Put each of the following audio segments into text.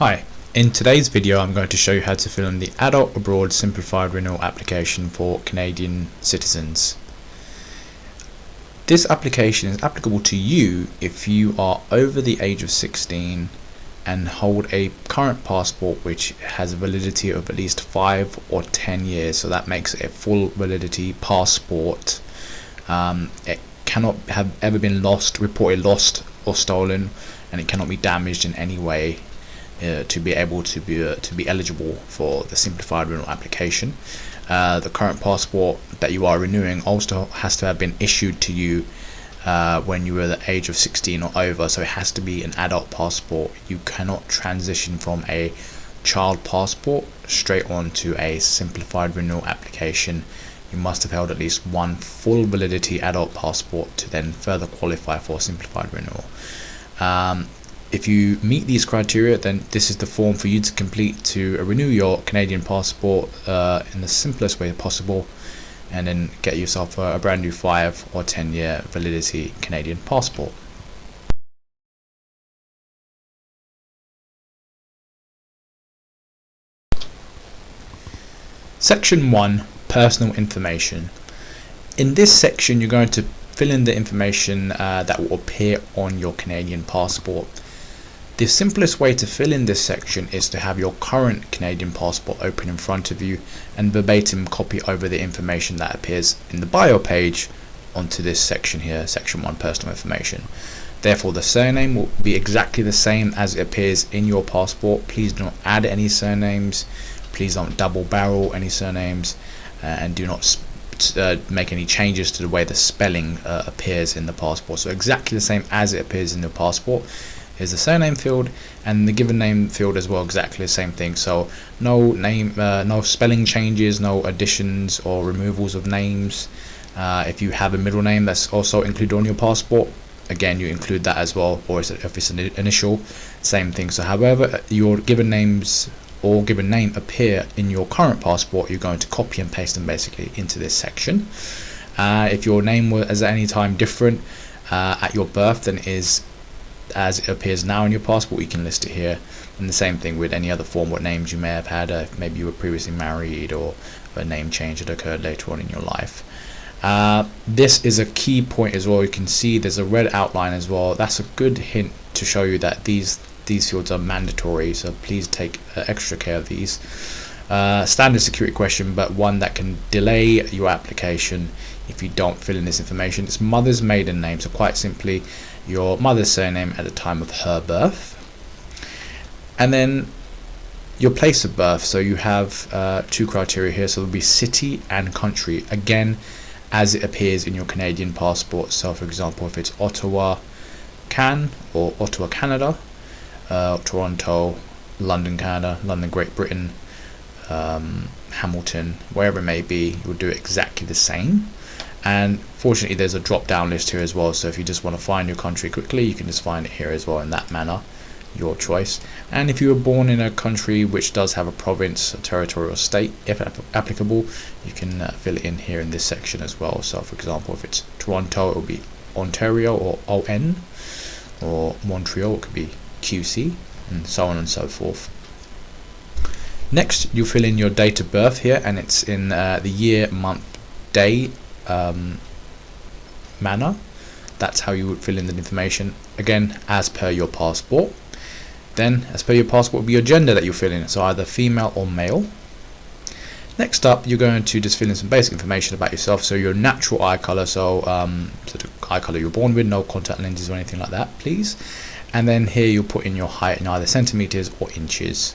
Hi, in today's video I'm going to show you how to fill in the Adult Abroad Simplified Renewal Application for Canadian citizens. This application is applicable to you if you are over the age of 16 and hold a current passport which has a validity of at least 5 or 10 years, so that makes it a full validity passport. It cannot have ever been reported lost or stolen, and it cannot be damaged in any way to be able to be eligible for the simplified renewal application. The current passport that you are renewing also has to have been issued to you when you were the age of 16 or over, so it has to be an adult passport. You cannot transition from a child passport straight on to a simplified renewal application. You must have held at least one full validity adult passport to then further qualify for simplified renewal. If you meet these criteria, then this is the form for you to complete to renew your Canadian passport in the simplest way possible, and then get yourself a brand new 5 or 10 year validity Canadian passport. Section 1, Personal Information. In this section you're going to fill in the information that will appear on your Canadian passport. The simplest way to fill in this section is to have your current Canadian passport open in front of you and verbatim copy over the information that appears in the bio page onto this section here, section 1, Personal Information. Therefore the surname will be exactly the same as it appears in your passport. Please do not add any surnames, please don't double barrel any surnames, and do not make any changes to the way the spelling appears in the passport. So exactly the same as it appears in the passport is the surname field, and the given name field as well, exactly the same thing. So no name, no spelling changes, no additions or removals of names. If you have a middle name that's also included on your passport, again you include that as well, or if it's an initial, same thing. So however your given names or given name appear in your current passport, you're going to copy and paste them basically into this section. If your name was at any time different at your birth than is as it appears now in your passport, you can list it here. And the same thing with any other form, what names you may have had, maybe you were previously married, or a name change that occurred later on in your life. This is a key point as well. You can see there's a red outline as well. That's a good hint to show you that these fields are mandatory, so please take extra care of these. Standard security question, but one that can delay your application if you don't fill in this information. It's mother's maiden name, so quite simply your mother's surname at the time of her birth, and then your place of birth. So you have two criteria here, so there'll be city and country, again as it appears in your Canadian passport. So for example, if it's Ottawa, or Ottawa, Canada, Toronto, London, Canada, London, Great Britain, Hamilton, wherever it may be, you'll do exactly the same. And fortunately there's a drop down list here as well, so if you just want to find your country quickly, you can just find it here as well in that manner, your choice. And if you were born in a country which does have a province, a territory or state, if applicable, you can fill it in here in this section as well. So for example, if it's Toronto, it will be Ontario or ON, or Montreal, it could be QC, and so on and so forth. Next you fill in your date of birth here, and it's in the year, month, day manner. That's how you would fill in the information, again as per your passport. Then as per your passport will be your gender that you fill in, so either female or male. Next up you're going to just fill in some basic information about yourself, so your natural eye color, so the eye color you're born with, no contact lenses or anything like that, please. And then here you'll put in your height in either centimeters or inches.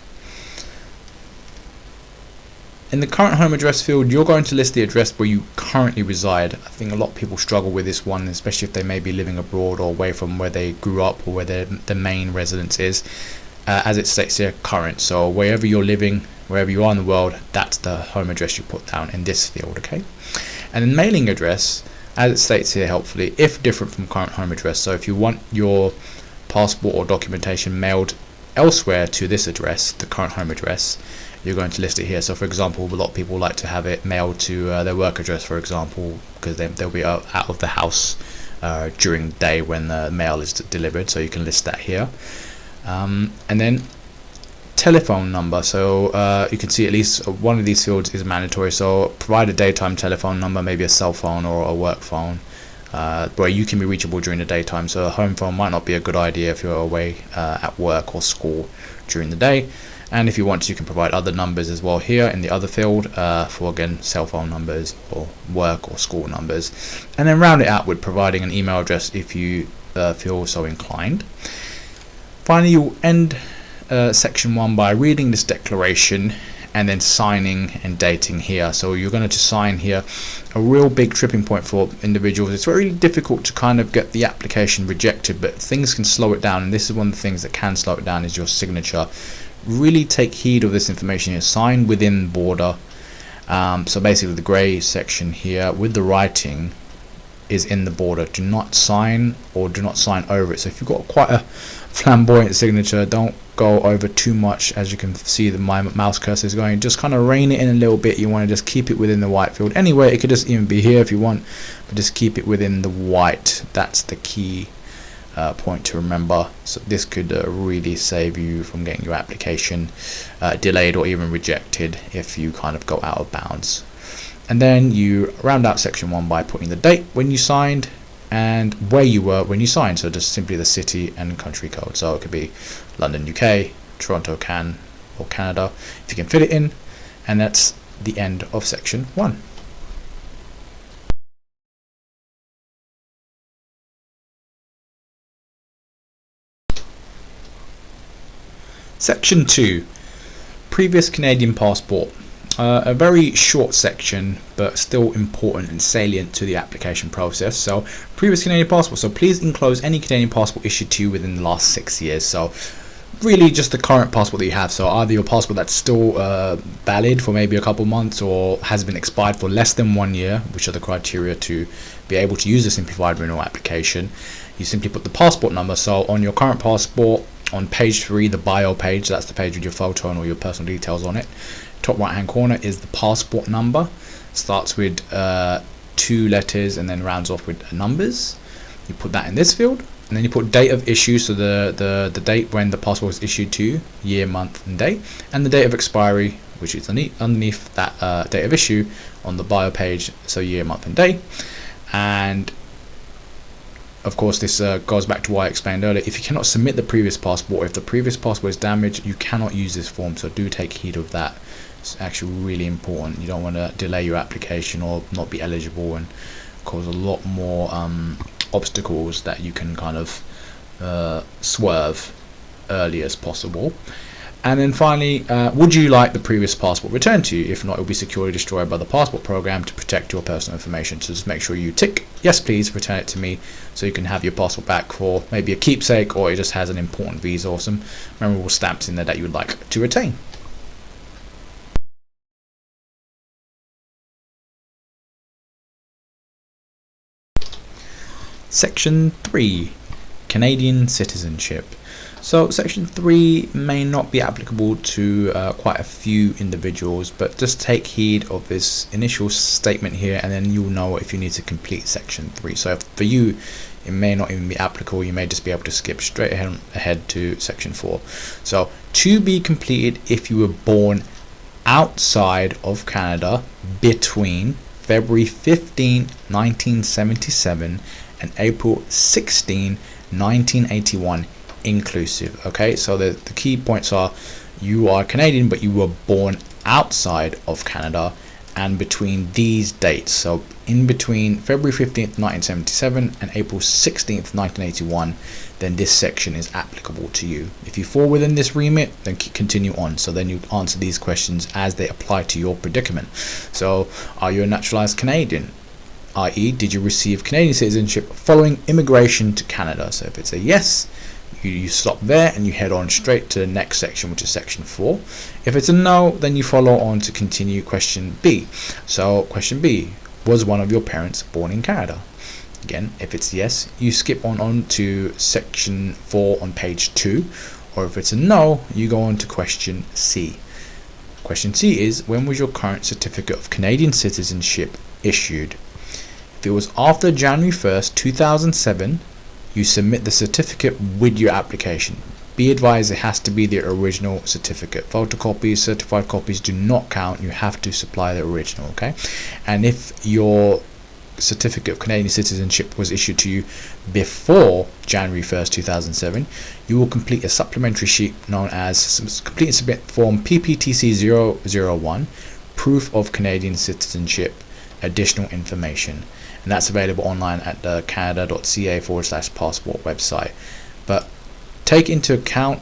In the current home address field, you're going to list the address where you currently reside. I think a lot of people struggle with this one, especially if they may be living abroad or away from where they grew up or where their main residence is. As it states here, current. So wherever you're living, wherever you are in the world, that's the home address you put down in this field, okay? And then mailing address, as it states here helpfully, if different from current home address. So if you want your passport or documentation mailed elsewhere to this address, the current home address, you're going to list it here. So for example, a lot of people like to have it mailed to their work address, for example, because they'll be out of the house during the day when the mail is delivered, so you can list that here. And then telephone number. So you can see at least one of these fields is mandatory, so provide a daytime telephone number, maybe a cell phone or a work phone, where you can be reachable during the daytime. So a home phone might not be a good idea if you're away at work or school during the day. And if you want to, you can provide other numbers as well here in the other field for, again, cell phone numbers or work or school numbers. And then round it out with providing an email address if you feel so inclined. Finally, you'll end section 1 by reading this declaration and then signing and dating here. So you're going to sign here, a real big tripping point for individuals. It's very difficult to kind of get the application rejected, but things can slow it down, and this is one of the things that can slow it down is your signature. Really take heed of this information here. Sign within border. So basically the grey section here with the writing is in the border. Do not sign or do not sign over it. So if you've got quite a flamboyant signature, don't go over too much. As you can see, my mouse cursor is going, just kind of rein it in a little bit. You want to just keep it within the white field. Anyway, it could just even be here if you want, but just keep it within the white. That's the key point to remember. So this could really save you from getting your application delayed or even rejected if you kind of go out of bounds. And then you round out section 1 by putting the date when you signed and where you were when you signed. So just simply the city and country code. So it could be London, UK, Toronto, or Canada, if you can fit it in. And that's the end of section 1. Section 2, previous Canadian passport. A very short section, but still important and salient to the application process. So previous Canadian passport, so please enclose any Canadian passport issued to you within the last 6 years. So really just the current passport that you have. So either your passport that's still valid for maybe a couple months or has been expired for less than 1 year, which are the criteria to be able to use the simplified renewal application. You simply put the passport number. So on your current passport, on page 3, the bio page, that's the page with your photo and all your personal details on it. Top right hand corner is the passport number. Starts with 2 letters and then rounds off with numbers. You put that in this field, and then you put date of issue, so the date when the passport was issued to you, year, month and day, and the date of expiry, which is underneath that date of issue on the bio page, so year, month and day. And of course, this goes back to what I explained earlier. If you cannot submit the previous passport, if the previous passport is damaged, you cannot use this form, so do take heed of that. It's actually really important. You don't want to delay your application or not be eligible and cause a lot more obstacles that you can kind of swerve early as possible. And then finally, would you like the previous passport returned to you? If not, it will be securely destroyed by the passport program to protect your personal information. So just make sure you tick yes please, return it to me, so you can have your passport back for maybe a keepsake, or it just has an important visa or some memorable stamps in there that you would like to retain. Section 3, Canadian citizenship. So section 3 may not be applicable to quite a few individuals, but just take heed of this initial statement here, and then you'll know if you need to complete section 3. So if for you it may not even be applicable, you may just be able to skip straight ahead to section 4. So to be completed if you were born outside of Canada between February 15, 1977 and April 16, 1981 inclusive. Okay, so the key points are you are Canadian but you were born outside of Canada and between these dates, so in between February 15th 1977 and April 16th 1981, then this section is applicable to you. If you fall within this remit, then continue on. So then you answer these questions as they apply to your predicament. So are you a naturalized Canadian, i.e. did you receive Canadian citizenship following immigration to Canada? So if it's a yes, you stop there and you head on straight to the next section, which is section 4. If it's a no, then you follow on to continue question B. So question B, was one of your parents born in Canada? Again, if it's yes, you skip on to section 4 on page 2, or if it's a no, you go on to question C. Question C is, when was your current certificate of Canadian citizenship issued? If it was after January 1st 2007, you submit the certificate with your application. be advised it has to be the original certificate. Photocopies, certified copies do not count. You have to supply the original, okay? And if your certificate of Canadian citizenship was issued to you before January 1st 2007, you will complete a supplementary sheet known as complete and submit form PPTC 001, proof of Canadian citizenship, additional information, and that's available online at the canada.ca/passport website. But take into account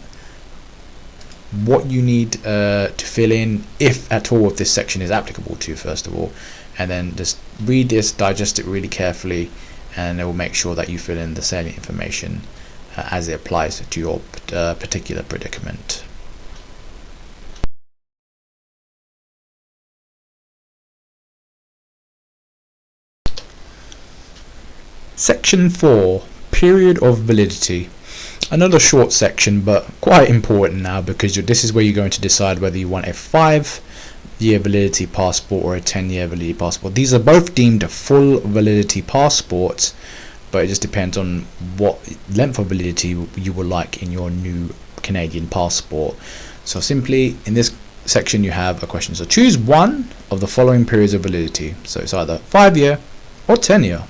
what you need to fill in, if at all, if this section is applicable to you, first of all, and then just read this, digest it really carefully, and it will make sure that you fill in the salient information as it applies to your particular predicament. Section 4, period of validity. Another short section, but quite important now, because this is where you're going to decide whether you want a 5-year validity passport or a 10-year validity passport. These are both deemed full validity passports, but it just depends on what length of validity you would like in your new Canadian passport. So simply in this section you have a question. So choose one of the following periods of validity. So it's either 5-year or 10-year.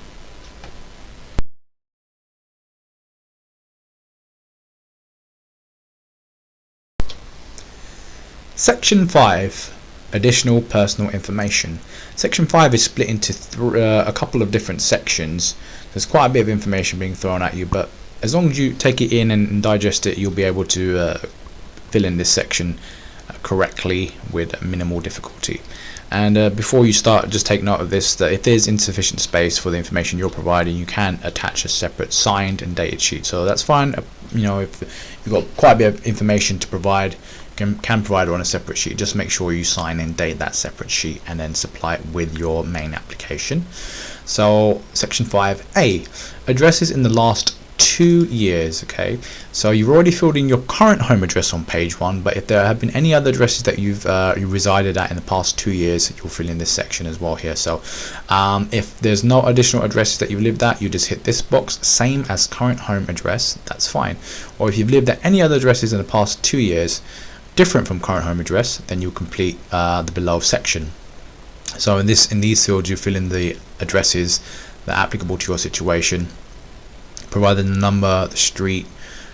Section 5, additional personal information. Section 5 is split into a couple of different sections. There's quite a bit of information being thrown at you, but as long as you take it in and digest it, you'll be able to fill in this section correctly with minimal difficulty. And before you start, just take note of this, that if there's insufficient space for the information you're providing, you can attach a separate signed and dated sheet. So that's fine. You know, if you've got quite a bit of information to provide, can provide it on a separate sheet. Just make sure you sign and date that separate sheet and then supply it with your main application. So section 5A, addresses in the last 2 years. Okay, so you've already filled in your current home address on page 1, but if there have been any other addresses that you've resided at in the past 2 years, you'll fill in this section as well here. So if there's no additional addresses that you've lived at, you just hit this box, same as current home address, that's fine. Or if you've lived at any other addresses in the past 2 years different from current home address, then you'll complete the below section. So in these fields you fill in the addresses that are applicable to your situation, provided the number, the street,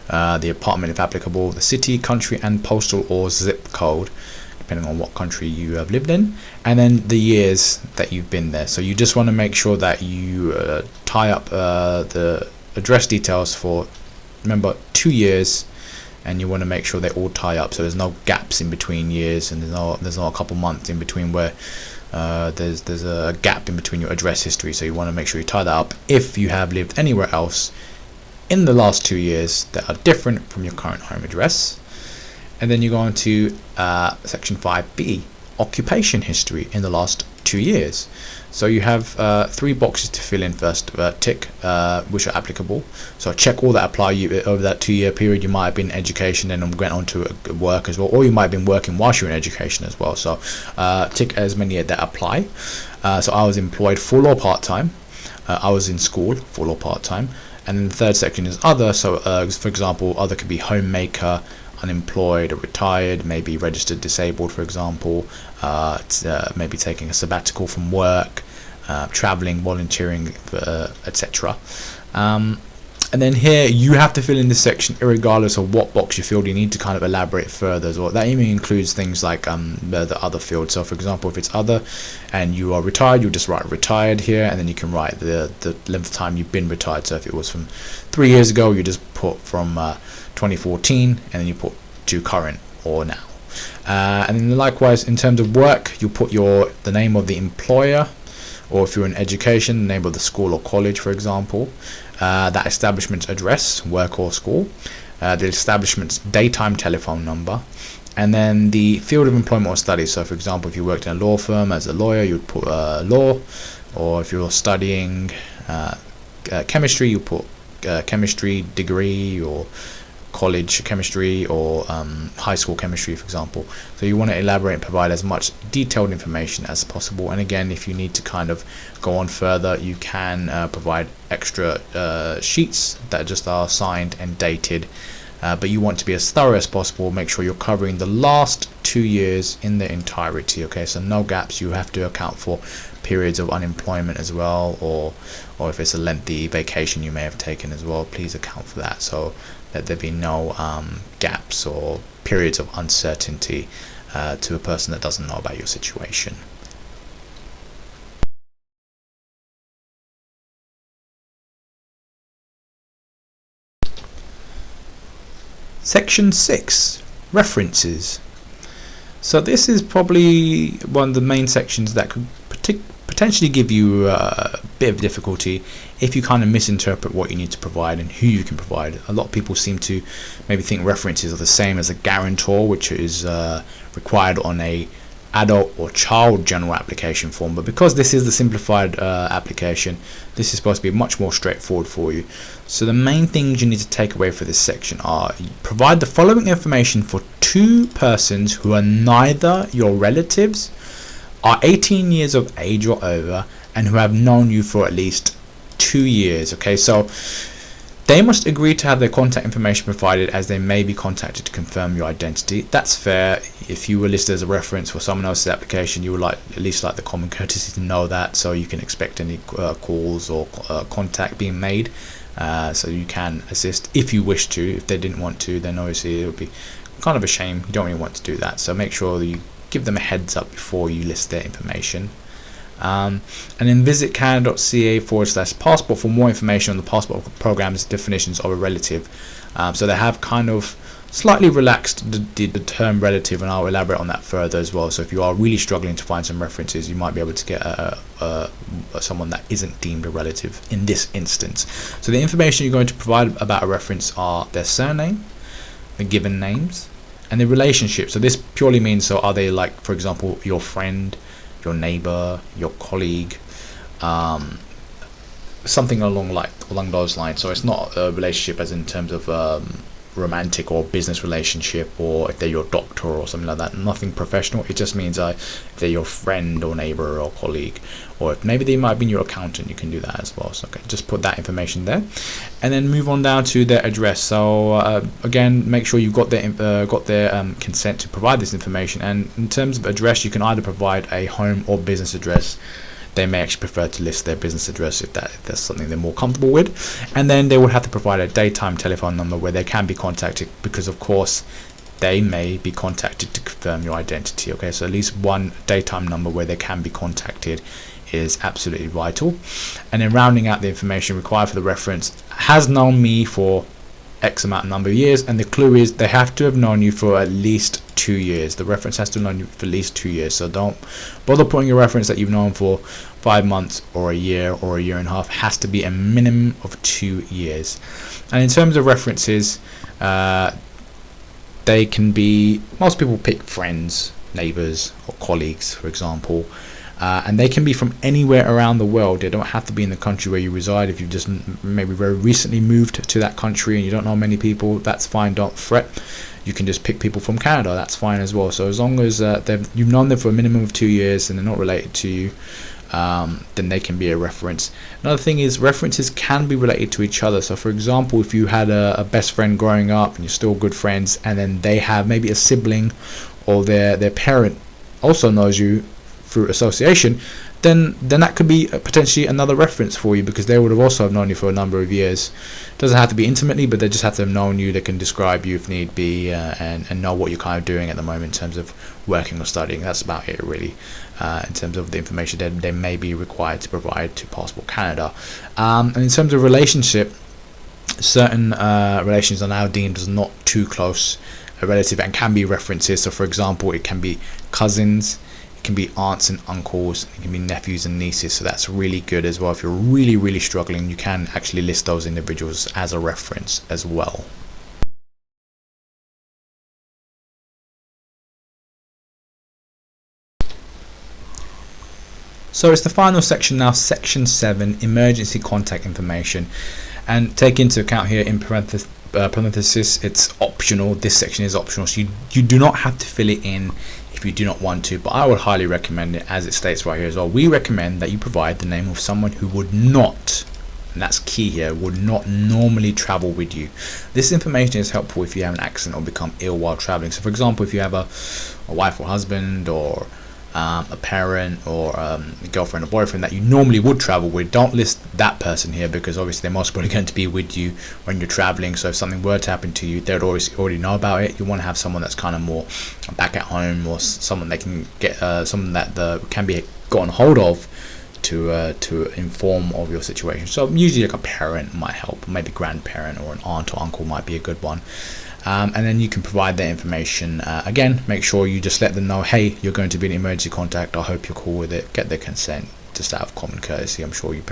the apartment if applicable, the city, country and postal or zip code depending on what country you have lived in, and then the years that you've been there. So you just want to make sure that you tie up the address details for, remember, 2 years, and you want to make sure they all tie up, so there's no gaps in between years, and there's not a couple months in between where there's a gap in between your address history. So you want to make sure you tie that up if you have lived anywhere else in the last 2 years that are different from your current home address. And then you go on to section 5B, occupation history in the last 2 years. So you have 3 boxes to fill in. First, tick which are applicable. So check all that apply you over that 2-year period. You might have been in education and went on to work as well, or you might have been working whilst you're in education as well. So tick as many that apply. So I was employed full or part-time. I was in school full or part-time. And then the third section is other. So for example, other could be homemaker, unemployed, or retired, maybe registered disabled, for example, maybe taking a sabbatical from work, traveling, volunteering, etc. And then here you have to fill in this section regardless of what box you filled. You need to kind of elaborate further as well. That even includes things like the other field. So for example, if it's other and you are retired, you'll just write retired here, and then you can write the length of time you've been retired. So if it was from 3 years ago, you just put from 2014, and then you put to current or now. And then likewise in terms of work, you put the name of the employer, or if you're in education, the name of the school or college, for example, that establishment's address, work or school, the establishment's daytime telephone number, and then the field of employment or study. So for example, if you worked in a law firm as a lawyer, you'd put law, or if you're studying chemistry, you put chemistry degree, or college chemistry, or high school chemistry, for example. So you want to elaborate and provide as much detailed information as possible. And again, if you need to kind of go on further, you can provide extra sheets that just are signed and dated but you want to be as thorough as possible. Make sure you're covering the last 2 years in their entirety. Okay, so no gaps. You have to account for periods of unemployment as well, or if it's a lengthy vacation you may have taken as well, please account for that, so that there be no gaps or periods of uncertainty to a person that doesn't know about your situation. Section 6, references. So this is probably one of the main sections that could potentially give you a bit of difficulty if you kind of misinterpret what you need to provide and who you can provide. A lot of people seem to maybe think references are the same as a guarantor, which is required on a adult or child general application form, but because this is the simplified application, this is supposed to be much more straightforward for you. So the main things you need to take away for this section are: provide the following information for 2 persons who are neither your relatives, are 18 years of age or over, and who have known you for at least 2 years. Okay, so they must agree to have their contact information provided, as they may be contacted to confirm your identity. That's fair. If you were listed as a reference for someone else's application, you would at least like the common courtesy to know that, so you can expect any calls or contact being made, so you can assist if you wish to. If they didn't want to, then obviously it would be kind of a shame. You don't really want to do that, so make sure that you give them a heads up before you list their information. And then visit canada.ca/passport for more information on the passport program's definitions of a relative. So they have kind of slightly relaxed the term relative, and I'll elaborate on that further as well. So if you are really struggling to find some references, you might be able to get someone that isn't deemed a relative in this instance. So the information you're going to provide about a reference are their surname, the given names, and the relationship. So this purely means, so are they, like, for example, your friend, your neighbor, your colleague, something along those lines. So it's not a relationship as in terms of romantic or business relationship, or if they're your doctor or something like that. Nothing professional. It just means if they're your friend or neighbor or colleague, or if maybe they might be your accountant, you can do that as well. So okay, just put that information there, and then move on down to their address. So again, make sure you've got their consent to provide this information. And in terms of address, you can either provide a home or business address. They may actually prefer to list their business address if that's something they're more comfortable with. And then they would have to provide a daytime telephone number where they can be contacted, because of course they may be contacted to confirm your identity. Okay, so at least one daytime number where they can be contacted is absolutely vital. And then rounding out the information required for the reference: has known me for X amount of number of years, and the clue is they have to have known you for at least 2 years. The reference has to have known you for at least 2 years, so don't bother putting a reference that you've known for 5 months or a year or a year and a half. It has to be a minimum of 2 years. And in terms of references, they can be, most people pick friends, neighbors or colleagues, for example. And they can be from anywhere around the world. They don't have to be in the country where you reside. If you've just maybe very recently moved to that country and you don't know many people, that's fine, don't fret. You can just pick people from Canada, that's fine as well. So as long as you've known them for a minimum of 2 years and they're not related to you, then they can be a reference. Another thing is, references can be related to each other. So for example, if you had a best friend growing up and you're still good friends, and then they have maybe a sibling or their parent also knows you through association, then that could be potentially another reference for you, because they would have also known you for a number of years. It doesn't have to be intimately, but they just have to have known you. They can describe you if need be, and know what you're kind of doing at the moment in terms of working or studying. That's about it really, in terms of the information that they may be required to provide to Passport Canada. And in terms of relationship, certain relations are now deemed as not too close a relative and can be references. So for example, it can be cousins, can be aunts and uncles, it can be nephews and nieces. So that's really good as well. If you're really struggling, you can actually list those individuals as a reference as well. So it's the final section now, section 7, emergency contact information. And take into account here in parenthesis, it's optional. This section is optional, so you do not have to fill it in if you do not want to, but I would highly recommend it, as it states right here as well. We recommend that you provide the name of someone who would not and that's key here, will not normally travel with you. This information is helpful if you have an accident or become ill while traveling. So for example, if you have a wife or husband, or a parent, or a girlfriend or boyfriend that you normally would travel with, don't list that person here, because obviously they're most probably going to be with you when you're traveling. So if something were to happen to you, they'd already know about it. You want to have someone that's kind of more back at home, or someone they can get, someone that can be gotten hold of to inform of your situation. So usually like a parent might help, maybe grandparent or an aunt or uncle might be a good one. And then you can provide their information. Again, make sure you just let them know, hey, you're going to be an emergency contact, I hope you're cool with it. Get their consent, just out of common courtesy. I'm sure you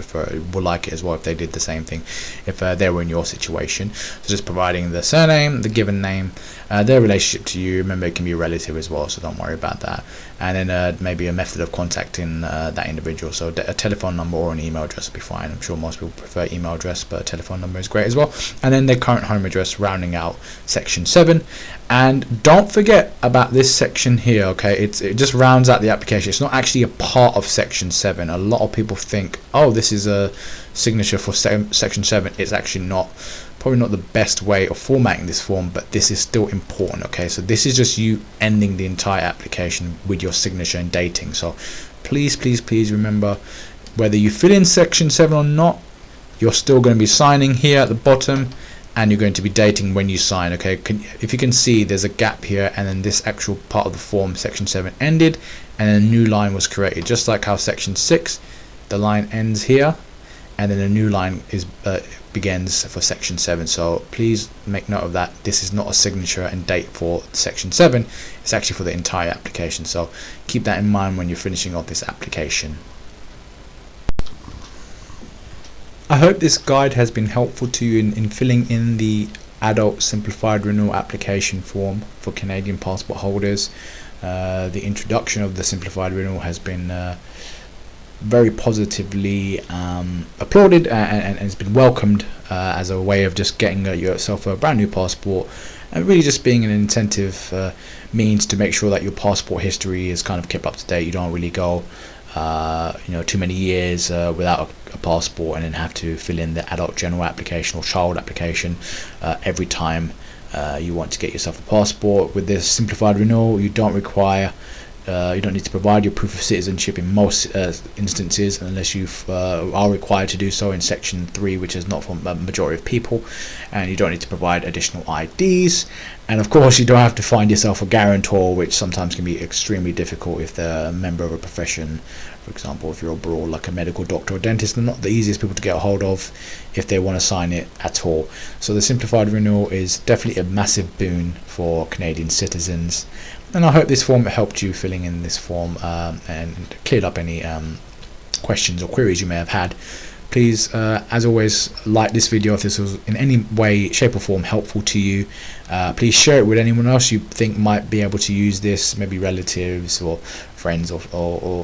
will like it as well if they did the same thing, if they were in your situation. So just providing the surname, the given name, their relationship to you. Remember, it can be a relative as well, so don't worry about that. And then maybe a method of contacting that individual. So a telephone number or an email address will be fine. I'm sure most people prefer email address, but a telephone number is great as well. And then their current home address, rounding out section 7. And don't forget about this section here, okay? It just rounds out the application. It's not actually a part of section 7. A lot of people think, oh, this is a signature for section 7. It's actually not. Probably not the best way of formatting this form, but this is still important, okay? So this is just you ending the entire application with your signature and dating. So please, please, please remember, whether you fill in section 7 or not, you're still going to be signing here at the bottom, and you're going to be dating when you sign, okay? If you can see, there's a gap here, and then this actual part of the form, section 7, ended, and then a new line was created, just like how section 6, the line ends here, and then a new line begins for section 7. So please make note of that. This is not a signature and date for section 7. It's actually for the entire application. So keep that in mind when you're finishing off this application. I hope this guide has been helpful to you in filling in the adult simplified renewal application form for Canadian passport holders. The introduction of the simplified renewal has been very positively applauded and has been welcomed as a way of just getting yourself a brand new passport, and really just being an incentive means to make sure that your passport history is kind of kept up to date. You don't really go too many years without a passport and then have to fill in the adult general application or child application every time you want to get yourself a passport. With this simplified renewal, you don't need to provide your proof of citizenship in most instances, unless you are required to do so in section 3, which is not for a majority of people. And you don't need to provide additional IDs, and of course you don't have to find yourself a guarantor, which sometimes can be extremely difficult if they're a member of a profession. For example, if you're abroad, like a medical doctor or dentist, they're not the easiest people to get a hold of if they want to sign it at all. So the simplified renewal is definitely a massive boon for Canadian citizens. And I hope this form helped you filling in this form and cleared up any questions or queries you may have had. Please, as always, like this video if this was in any way, shape or form helpful to you. Please share it with anyone else you think might be able to use this, maybe relatives or friends or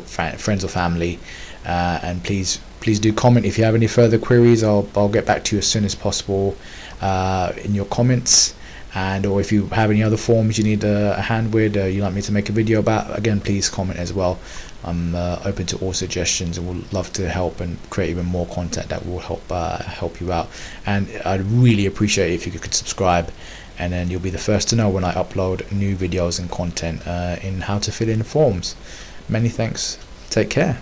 friends or family. And please do comment if you have any further queries. I'll get back to you as soon as possible in your comments. Or if you have any other forms you need a hand with, you'd like me to make a video about, again, please comment as well. I'm open to all suggestions and would love to help and create even more content that will help you out. And I'd really appreciate it if you could subscribe, and then you'll be the first to know when I upload new videos and content in how to fill in forms. Many thanks. Take care.